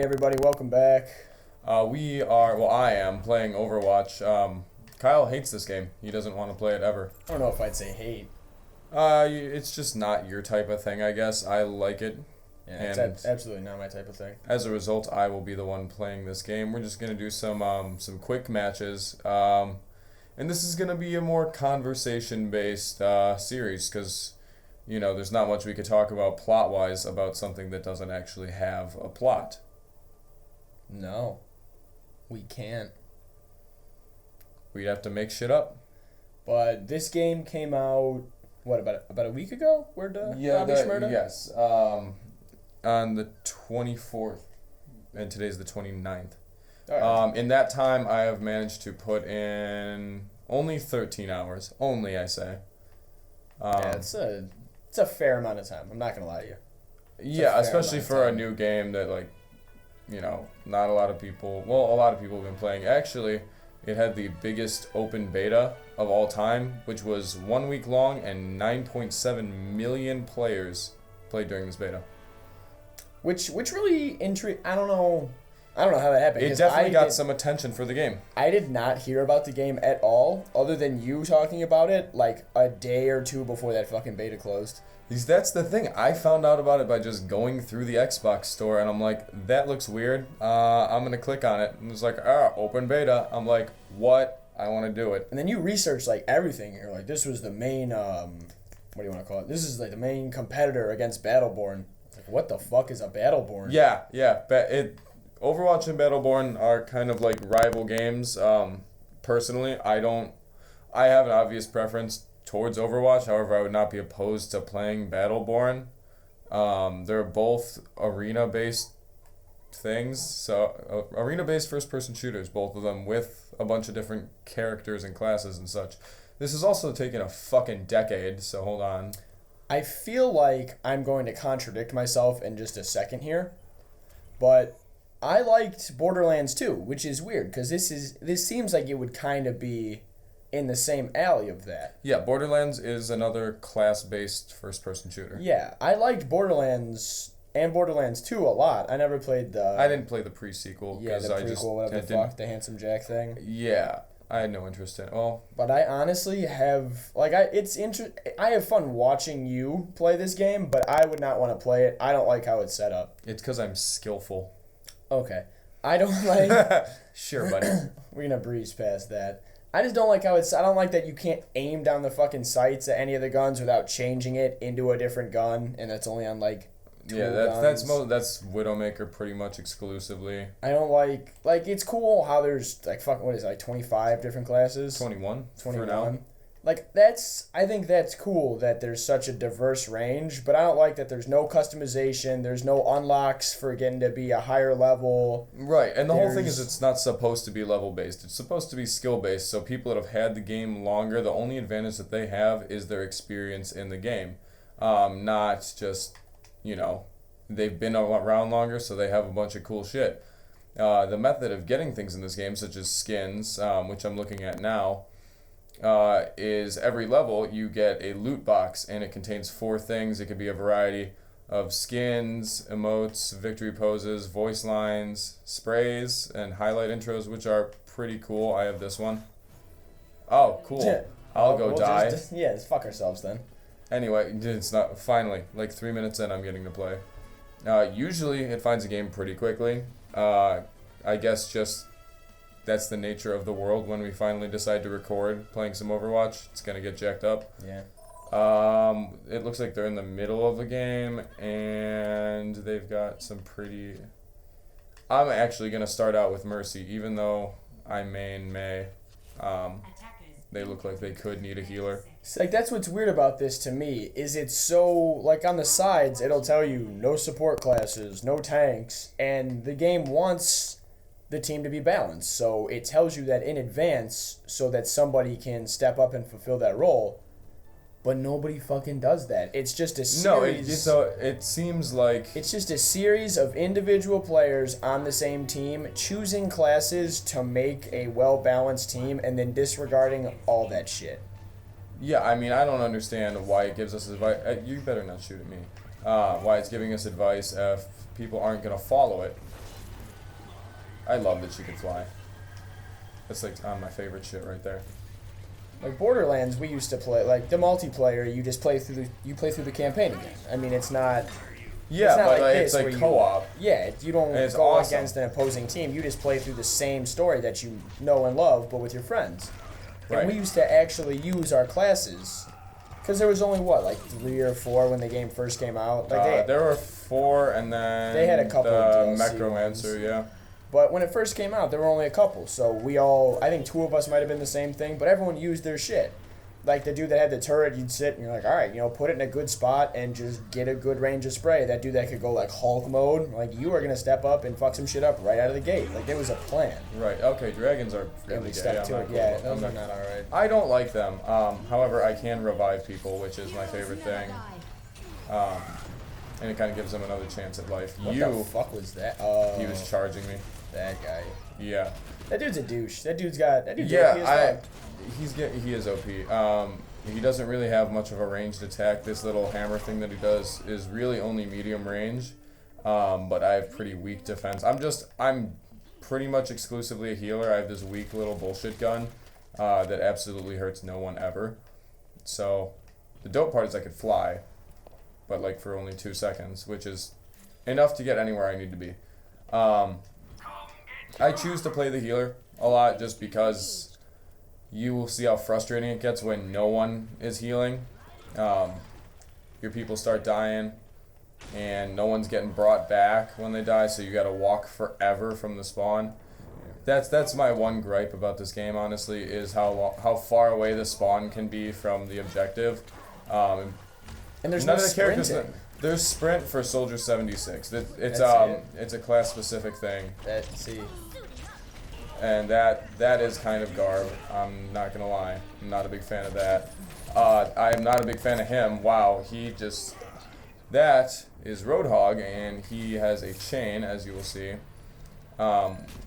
everybody, welcome back. I am playing Overwatch. Kyle hates this game. He doesn't want to play it ever. I don't know if I'd say hate. It's just not your type of thing, I guess. I like it. Yeah, it's absolutely not my type of thing. As a result, I will be the one playing this game. We're just going to do some quick matches. And this is going to be a more conversation-based series because, there's not much we could talk about plot-wise about something that doesn't actually have a plot. No, we can't. We'd have to make shit up. But this game came out, about a week ago? Yes. On the 24th, and today's the 29th. All right. In that time, I have managed to put in only 13 hours. Only, I say. It's a fair amount of time. I'm not going to lie to you. Yeah, especially for a new game that, not a lot of people... Well, a lot of people have been playing. Actually, it had the biggest open beta of all time, which was 1 week long, and 9.7 million players played during this beta. Which really intrigued... I don't know how that happened. It definitely got some attention for the game. I did not hear about the game at all, other than you talking about it, like a day or two before that fucking beta closed. That's the thing. I found out about it by just going through the Xbox store, and I'm like, that looks weird. I'm going to click on it. And it's like, open beta. I'm like, what? I want to do it. And then you research, everything. You're like, this was the main, what do you want to call it? This is, the main competitor against Battleborn. Like, what the fuck is a Battleborn? Yeah. Overwatch and Battleborn are kind of like rival games. Personally, I have an obvious preference towards Overwatch. However, I would not be opposed to playing Battleborn. They're both arena-based things. So, arena-based first-person shooters, both of them, with a bunch of different characters and classes and such. This has also taken a fucking decade, so hold on. I feel like I'm going to contradict myself in just a second here, but I liked Borderlands 2, which is weird, because this seems like it would kind of be in the same alley of that. Yeah, Borderlands is another class-based first-person shooter. Yeah, I liked Borderlands and Borderlands 2 a lot. I never played I didn't play the pre-sequel. Yeah, the prequel, whatever the fuck, the Handsome Jack thing. Yeah, I had no interest in it. Well, but I honestly have, I have fun watching you play this game, but I would not want to play it. I don't like how it's set up. It's because I'm skillful. Okay. I don't like... Sure, buddy. We're going to breeze past that. I just don't like how it's... I don't like that you can't aim down the fucking sights at any of the guns without changing it into a different gun, and that's only on, two guns. That's Widowmaker pretty much exclusively. I don't like... it's cool how there's, 25 different classes? 21 for now. I think that's cool that there's such a diverse range, but I don't like that there's no customization, there's no unlocks for getting to be a higher level. Right, and the whole thing is it's not supposed to be level-based. It's supposed to be skill-based, so people that have had the game longer, the only advantage that they have is their experience in the game. Not just, they've been around longer, so they have a bunch of cool shit. The method of getting things in this game, such as skins, which I'm looking at now, is every level you get a loot box, and it contains 4 things. It could be a variety of skins, emotes, victory poses, voice lines, sprays, and highlight intros, which are pretty cool. I have this one. Oh, cool. I'll go die. Let's fuck ourselves then. Anyway, it's not... Finally, 3 minutes in, I'm getting to play. Usually, it finds a game pretty quickly. I guess just... That's the nature of the world when we finally decide to record playing some Overwatch. It's going to get jacked up. Yeah. It looks like they're in the middle of the game, and they've got some pretty... I'm actually going to start out with Mercy, even though I main Mei. They look like they could need a healer. That's what's weird about this to me, is it's so, on the sides, it'll tell you no support classes, no tanks, and the game wants the team to be balanced. So it tells you that in advance so that somebody can step up and fulfill that role. But nobody fucking does that. It's just a series. No, it seems like... It's just a series of individual players on the same team choosing classes to make a well-balanced team and then disregarding all that shit. Yeah, I don't understand why it gives us advice. You better not shoot at me. Why it's giving us advice if people aren't going to follow it. I love that she could fly. That's like on my favorite shit right there. Like Borderlands, we used to play like the multiplayer. You just play through the campaign again. I mean, it's not. Yeah, it's not but like it's this like where co-op. You don't And it's go awesome. against an opposing team. You just play through the same story that you know and love, but with your friends. Right. And we used to actually use our classes, because there was only like 3 or 4 when the game first came out. Like there were 4, and then they had a couple the of DLC Necromancer, ones. yeah. But when it first came out, there were only a couple. So I think 2 of us might have been the same thing, but everyone used their shit. Like the dude that had the turret, you'd sit and you're like, all right, put it in a good spot and just get a good range of spray. That dude that could go like Hulk mode, like you are gonna step up and fuck some shit up right out of the gate. Like there was a plan. Right. Okay. Dragons are And really we gay. stuck to it. Yeah, those are not all right. I don't like them. However, I can revive people, which is my favorite thing. And it kind of gives them another chance at life. What the fuck was that? Oh, He was charging me. that guy. Yeah. That dude's a douche. That dude's OP as Yeah. fuck. He is OP. He doesn't really have much of a ranged attack. This little hammer thing that he does is really only medium range. But I have pretty weak defense. I'm pretty much exclusively a healer. I have this weak little bullshit gun that absolutely hurts no one ever. So the dope part is I could fly, but like for only 2 seconds, which is enough to get anywhere I need to be. I choose to play the healer a lot just because you will see how frustrating it gets when no one is healing. Your people start dying and no one's getting brought back when they die, so you gotta walk forever from the spawn. That's my one gripe about this game, honestly, is how far away the spawn can be from the objective. And there's none no of the characters. sprinting. There's sprint for Soldier 76. It's a class specific thing. And that is kind of garb. I'm not gonna lie. I'm not a big fan of that. I am not a big fan of him. Wow, that is Roadhog, and he has a chain, as you will see,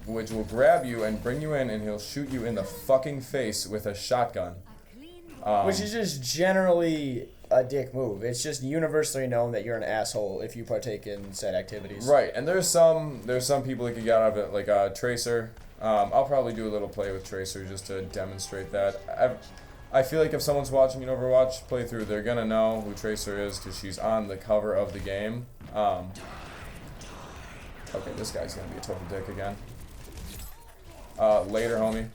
which will grab you and bring you in, and he'll shoot you in the fucking face with a shotgun. Which is just generally a dick move. It's just universally known that you're an asshole if you partake in said activities. Right, and there's some people that can get out of it, like Tracer. I'll probably do a little play with Tracer just to demonstrate that. I feel like if someone's watching an Overwatch playthrough, they're gonna know who Tracer is because she's on the cover of the game. Okay, this guy's gonna be a total dick again. Later, homie.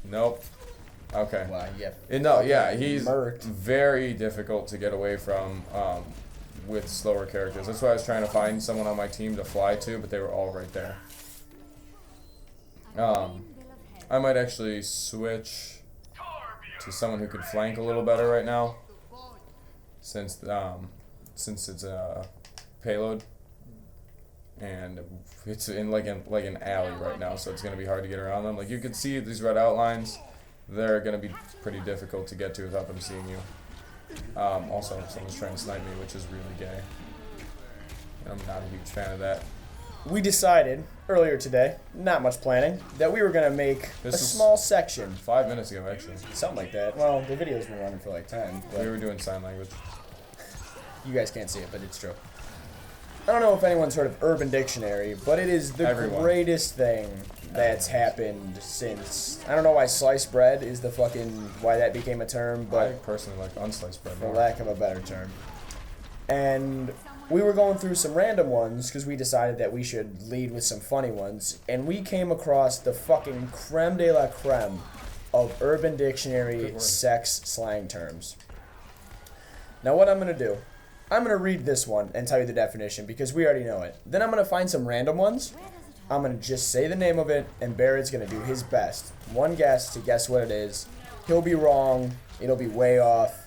Nope. Okay. Wow, he's murked. very difficult to get away from with slower characters. That's why I was trying to find someone on my team to fly to, but they were all right there. I might actually switch to someone who could flank a little better right now, since it's a payload, and it's in like an alley right now, so it's gonna be hard to get around them. Like you can see these red outlines, they're gonna be pretty difficult to get to without them seeing you. Also, someone's trying to snipe me, which is really gay. I'm not a huge fan of that. We decided earlier today, not much planning, that we were going to make a small section. 5 minutes ago, actually. Something like that. Well, the video's been running for like 10. But We were doing sign language. you guys can't see it, but it's true. I don't know if anyone's heard of Urban Dictionary, but it is the greatest thing that's happened since... I don't know why sliced bread is why that became a term, but... I personally like unsliced bread for more. lack of a better term. And we were going through some random ones because we decided that we should lead with some funny ones, and we came across the fucking creme de la creme of Urban Dictionary sex slang terms. Now what I'm going to do, I'm going to read this one and tell you the definition because we already know it. Then I'm going to find some random ones. I'm going to just say the name of it, and Barrett's going to do his best. One guess to guess what it is. He'll be wrong. It'll be way off.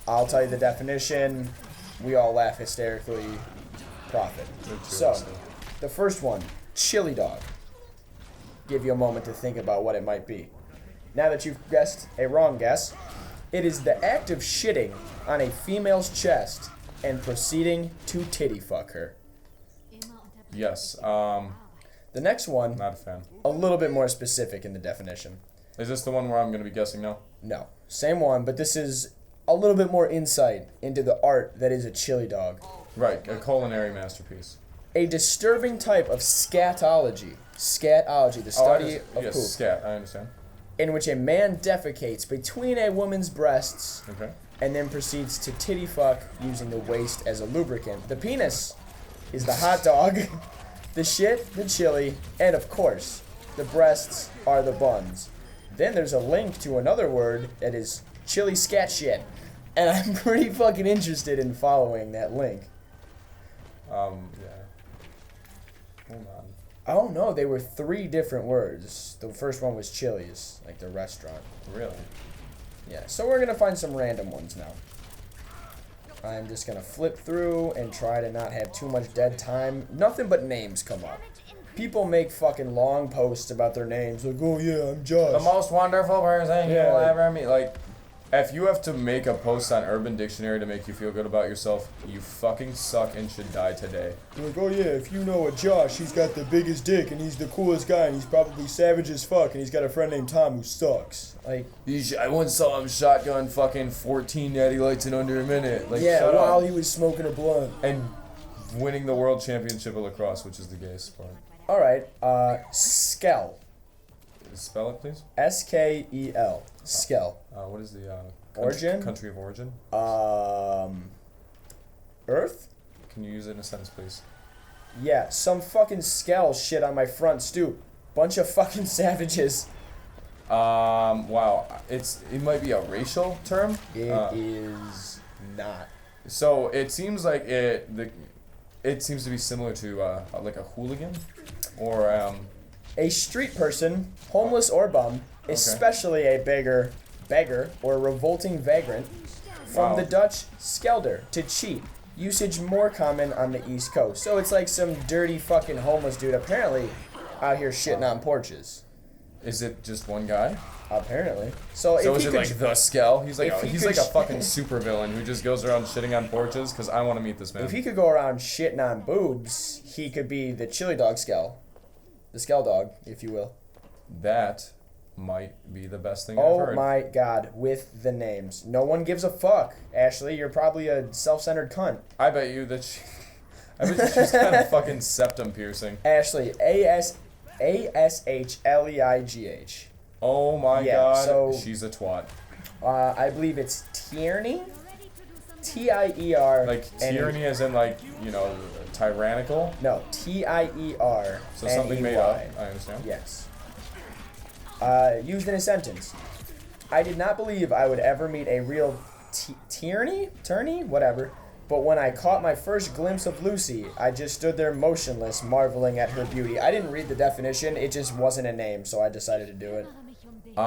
I'll tell you the definition. We all laugh hysterically. Profit. So, the first one, chili dog. Give you a moment to think about what it might be. Now that you've guessed a wrong guess, it is the act of shitting on a female's chest and proceeding to titty fuck her. Yes. The next one, Not a fan. a little bit more specific in the definition. Is this the one where I'm going to be guessing now? No, same one, but this is a little bit more insight into the art that is a chili dog. Right, a culinary masterpiece. A disturbing type of scatology Scatology, the study of yes, poop, scat. I understand. in which a man defecates between a woman's breasts Okay. and then proceeds to titty fuck using the waist as a lubricant. The penis is the hot dog, the shit, the chili, and of course, the breasts are the buns. Then there's a link to another word that is chili scat shit. And I'm pretty fucking interested in following that link. Yeah. Hold on. Oh no, they were 3 different words. The first one was Chili's, like the restaurant. Really? Yeah, so we're gonna find some random ones now. I'm just gonna flip through and try to not have too much dead time. Nothing but names come up. People make fucking long posts about their names, like, oh yeah, I'm Josh. The most wonderful person Yeah. you'll ever meet. Like, if you have to make a post on Urban Dictionary to make you feel good about yourself, you fucking suck and should die today. Like, oh yeah, if you know a Josh, he's got the biggest dick and he's the coolest guy and he's probably savage as fuck and he's got a friend named Tom who sucks. Like, I once saw him shotgun fucking 14 natty lights in under a minute. Like, yeah, shut while up. he was smoking a blunt. And winning the world championship of lacrosse, which is the gayest part. Alright, Skel. Spell it, please. S-K-E-L. Skel. What is the Origin? country of origin? Earth? Can you use it in a sentence, please? Yeah, some fucking Skel shit on my front stoop. Bunch of fucking savages. Wow. It might be a racial term. It is not. So it seems like it seems to be similar to like a hooligan, or A street person, homeless or bum, especially a beggar or revolting vagrant, from Wow. the Dutch skelder, to cheat. Usage more common on the East Coast. So it's like some dirty fucking homeless dude apparently out here shitting on porches. is it just one guy? Apparently. So So if is he it could, like the Skell? He's like if he he's could like a fucking supervillain who just goes around shitting on porches. Because I want to meet this man. if he could go around shitting on boobs, he could be the chili dog Skel. The Skel dog, if you will. That might be the best thing I've Oh heard. my god, with the names. No one gives a fuck. Ashley, you're probably a self-centered cunt. I bet you that I bet she's got a fucking septum piercing. Ashley, A-S-H-L-E-I-G-H. Oh my Yeah, god, so- she's a twat. I believe it's Tierney? T-I-E-R. Like tyranny as in like, tyrannical. No, T-I-E-R. So something made up. I understand. Yes. Used in a sentence. I did not believe I would ever meet a real Tierney? Whatever. But when I caught my first glimpse of Lucy, I just stood there motionless, marveling at her beauty. I didn't read the definition. It just wasn't a name, so I decided to do it. I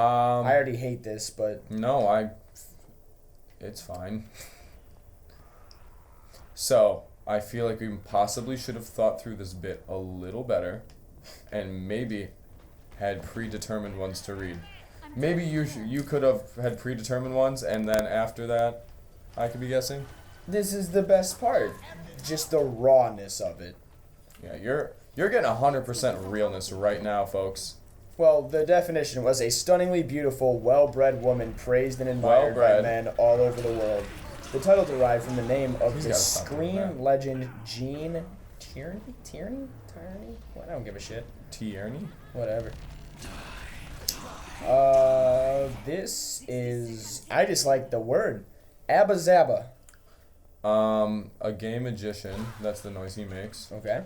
already hate this, but... No, it's fine. So, I feel like we possibly should have thought through this bit a little better, and maybe had predetermined ones to read. Maybe you could have had predetermined ones, and then after that, I could be guessing. This is the best part. Just the rawness of it. Yeah, you're getting 100% realness right now, folks. Well, the definition was a stunningly beautiful, well-bred woman praised and admired by Well-bred. men all over the world. The title derived from the name of He's the gotta stop doing that. screen legend Gene Tierney? Tierney? What? I don't give a shit. Tierney? Whatever. This is... I just like the word. Abba Zaba. A gay magician. That's the noise he makes. Okay.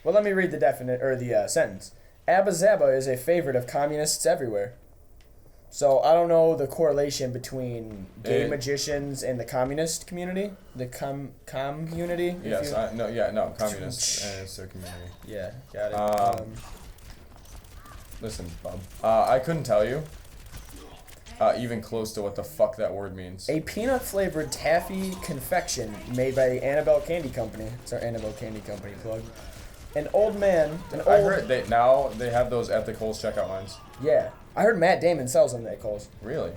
Well, let me read the sentence. Abba Zaba is a favorite of communists everywhere. So I don't know the correlation between gay magicians and the communist community. The community. Yes, communists, and it's their community. Yeah, got it. Listen, bub. I couldn't tell you. Even close to what the fuck that word means. A peanut-flavored taffy confection made by the Annabelle Candy Company. It's our Annabelle Candy Company plug. An old man. I heard they have those at the Kohl's checkout lines. Yeah, I heard Matt Damon sells them at Kohl's. Really?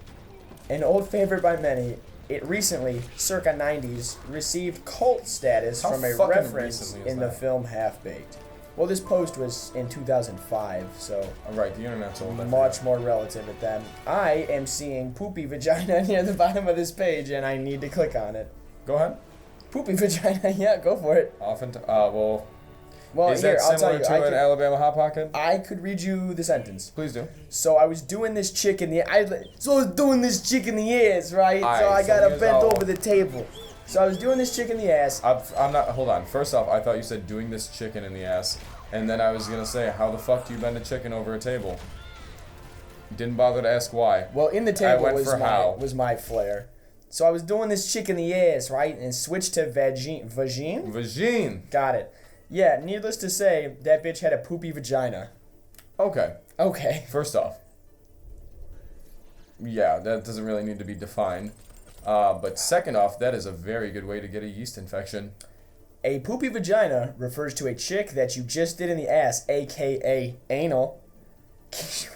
An old favorite by many, it recently, circa 90s, received cult status How from a fucking reference recently is in the that? film Half-Baked. Well, this post was in 2005, so Right, the internet's old. much more relative at then. I am seeing poopy vagina near the bottom of this page, and I need to click on it. Go ahead. Poopy vagina, yeah, go for it. Well, Well, Is here, that I'll tell similar you. to an Alabama Hot Pocket? I could read you the sentence. Please do. So I was doing this chick in the ass, right? Alright, so I so got here's bent how- over the table. So I was doing this chick in the ass. I'm not. Hold on. First off, I thought you said doing this chicken in the ass, and then I was gonna say, how the fuck do you bend a chicken over a table? Didn't bother to ask why. Well, in the table went was for my how. was my flair. So I was doing this chick in the ass, right, and switched to vagine. Vagine. Got it. Yeah. Needless to say, that bitch had a poopy vagina. Okay. Okay. First off, yeah, that doesn't really need to be defined. But second off, that is a very good way to get a yeast infection. A poopy vagina refers to a chick that you just did in the ass, aka anal.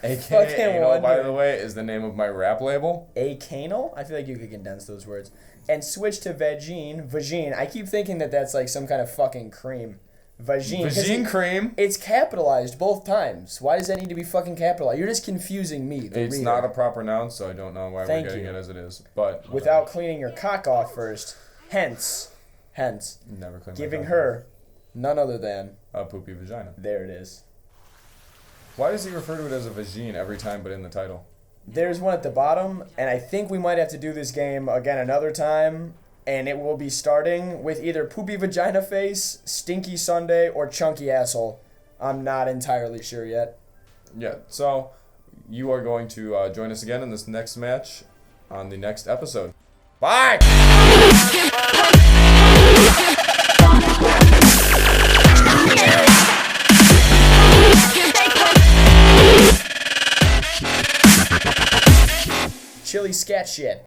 AKA Fucking anal, by wonder. the way, is the name of my rap label. Acanal? I feel like you could condense those words. And switch to vagine. I keep thinking that that's like some kind of fucking cream. Vagine. 'Cause Vagine cream. It's capitalized both times. Why does that need to be fucking capitalized? You're just confusing me, the It's reader. not a proper noun, so I don't know why Thank we're getting you. it as it is. But Without cleaning your cock off first. Hence, never clean my giving cock. her none other than, A poopy vagina. there it is. Why does he refer to it as a vagine every time but in the title? There's one at the bottom, and I think we might have to do this game again another time, and it will be starting with either poopy vagina face, stinky Sunday, or chunky asshole. I'm not entirely sure yet. Yeah, so you are going to join us again in this next match on the next episode. Bye! Chili scat shit.